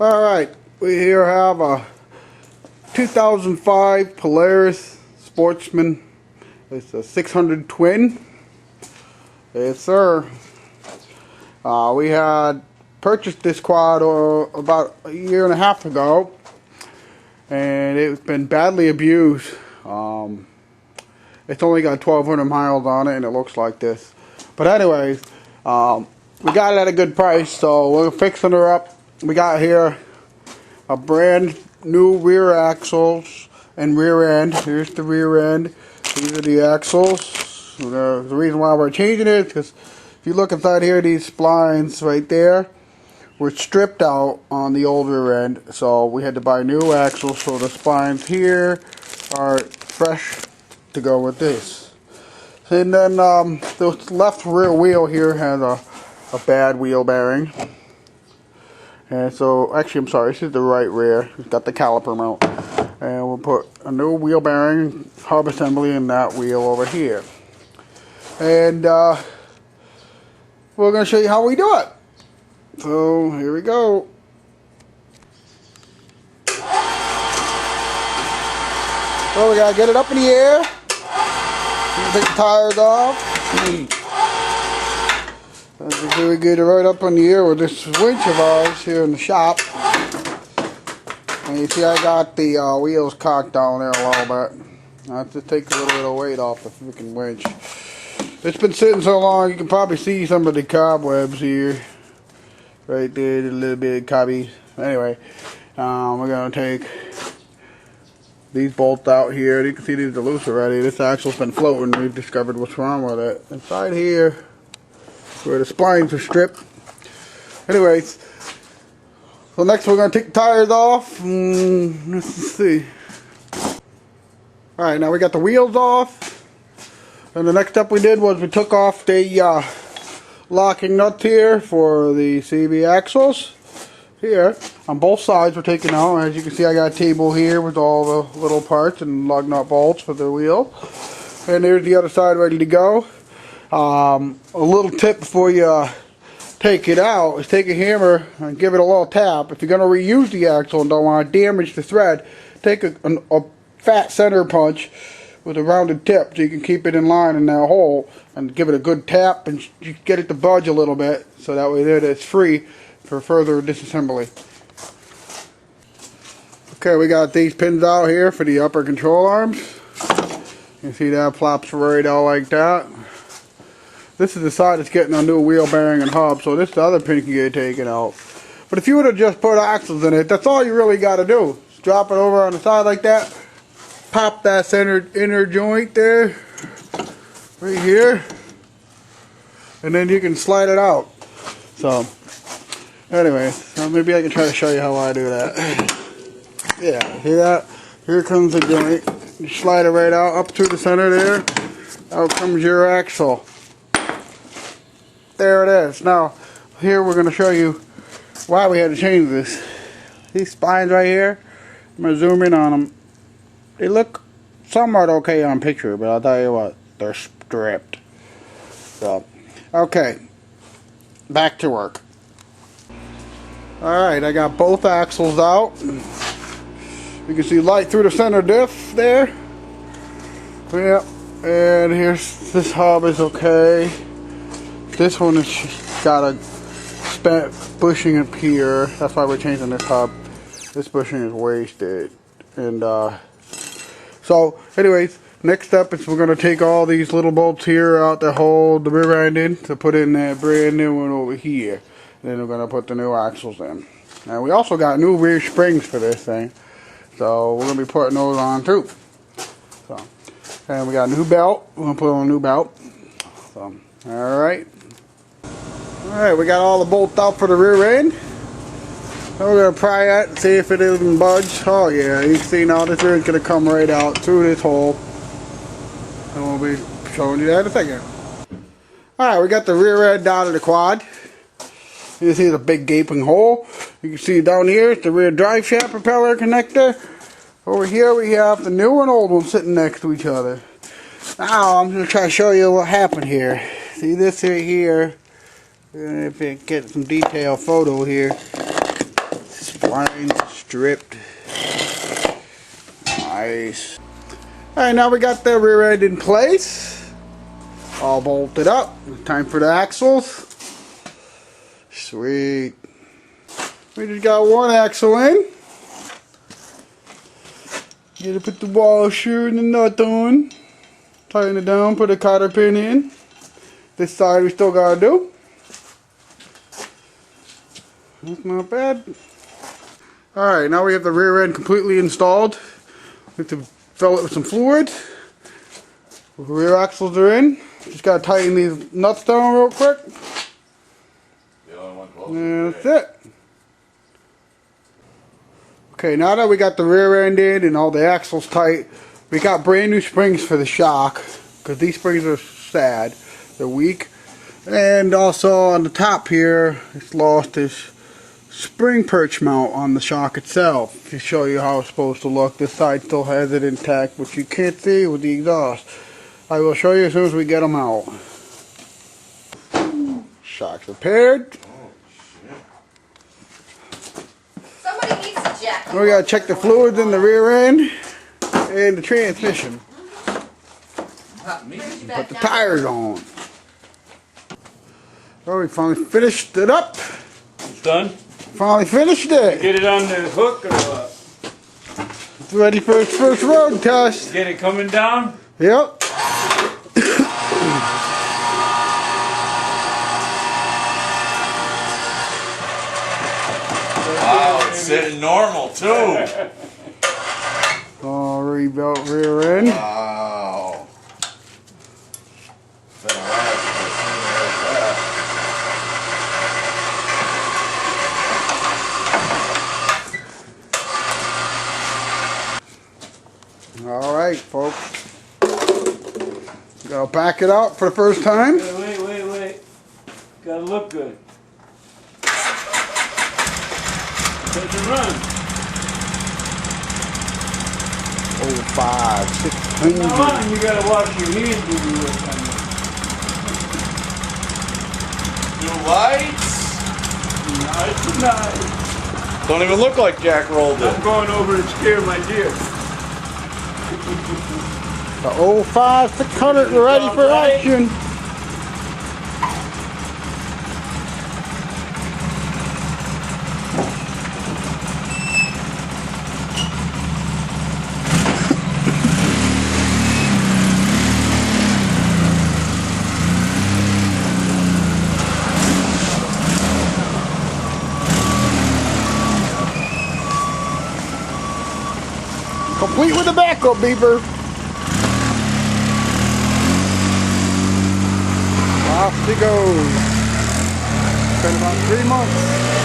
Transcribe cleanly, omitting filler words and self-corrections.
Alright, we here have a 2005 Polaris Sportsman. It's a 600 twin. Yes sir. We had purchased this quad about a year and a half ago, and it's been badly abused. It's only got 1,200 miles on it, and it looks like this. But anyways, we got it at a good price, so we're fixing her up. We got here a brand new rear axles and rear end. Here's the rear end. These are the axles. The reason why we're changing it is because if you look inside here, these splines right there were stripped out on the old rear end, so we had to buy new axles. So the splines here are fresh to go with this. And then the left rear wheel here has a bad wheel bearing. And so, actually, I'm sorry, this is the right rear. It's got the caliper mount. And we'll put a new wheel bearing, hub assembly, in that wheel over here. And we're going to show you how we do it. So, here we go. So, we got to get it up in the air. Take the tires off. As you see, we get it right up in the air with this winch of ours here in the shop. And you see I got the wheels cocked down there a little bit. That just takes a little bit of weight off the freaking winch. It's been sitting so long, you can probably see some of the cobwebs here. Right there, the little bit of cobby. Anyway, we're going to take these bolts out here. You can see these are loose already. This axle's been floating. We've discovered what's wrong with it. Inside here, where the splines are stripped. Anyways, so next we're going to take the tires off. Let's see. Alright, now we got the wheels off. And the next step we did was we took off the locking nuts here for the CB axles. Here, on both sides we're taking out. As you can see, I got a table here with all the little parts and lug nut bolts for the wheel. And there's the other side ready to go. A little tip before you take it out is take a hammer and give it a little tap. If you're going to reuse the axle and don't want to damage the thread, take a fat center punch with a rounded tip so you can keep it in line in that hole, and give it a good tap and you get it to budge a little bit, so that way there it's free for further disassembly. Okay, we got these pins out here for the upper control arms. You see that plops right out like that. This is the side that's getting a new wheel bearing and hub, so this the other pin can get taken out. But if you would have just put axles in it, that's all you really got to do. Just drop it over on the side like that, pop that center inner joint there, right here, and then you can slide it out. So, anyway, so maybe I can try to show you how I do that. Yeah, see that? Here comes the joint. You slide it right out, up through the center there. Out comes your axle. There it is. Now, here we're going to show you why we had to change this. These spines right here, I'm going to zoom in on them. They look somewhat okay on picture, but I'll tell you what, they're stripped. So, okay, back to work. Alright, I got both axles out. You can see light through the center diff there. Yep, and here's this hub is okay. This one has got a spent bushing up here. That's why we're changing this hub. This bushing is wasted. And so, anyways, next step is we're going to take all these little bolts here out to hold the rear end in to put in that brand new one over here. And then we're going to put the new axles in. Now we also got new rear springs for this thing, so we're going to be putting those on too. So, and we got a new belt. We're going to put on a new belt. So, alright. Alright, we got all the bolts out for the rear end. So we're going to pry that and see if it doesn't budge. Oh yeah, you can see now this rear is going to come right out through this hole. And we'll be showing you that in a second. Alright, we got the rear end out of the quad. You can see the big gaping hole. You can see down here is the rear drive shaft propeller connector. Over here we have the new and old one sitting next to each other. Now I'm going to try to show you what happened here. See this right here. If you get some detailed photo here. Lines stripped. Nice. Alright, now we got the rear end in place. All bolted up. Time for the axles. Sweet. We just got one axle in. Gotta put the washer and the nut on. Tighten it down, put a cotter pin in. This side we still gotta do. That's not bad. Alright, now we have the rear end completely installed. We have to fill it with some fluid. The rear axles are in. Just gotta tighten these nuts down real quick. And that's it. Okay, now that we got the rear end in and all the axles tight, we got brand new springs for the shock, because these springs are sad. They're weak. And also on the top here, it's lost this spring perch mount on the shock itself. To show you how it's supposed to look, this side still has it intact, which you can't see with the exhaust. I will show you as soon as we get them out. Shock's repaired. We gotta check the fluids in the rear end and the transmission. Put the tires on. Oh, we finally finished it up. It's done? Finally finished it. Get it on the hook or what? It's ready for its first road test. Get it coming down? Yep. Wow, it's sitting normal too. All rebuilt rear end. Wow. Been a while since I've seen it like that. All right, folks. Gotta back it out for the first time. Wait. Gotta look good. Take a run. 05, 600. Come on, you gotta wash your hands when you work on New lights? it. Nice. Don't even look like Jack rolled I'm it. going over to scare my deer. The 05, 600 ready for action. Complete with the backup beeper. Off she goes. It's been about 3 months.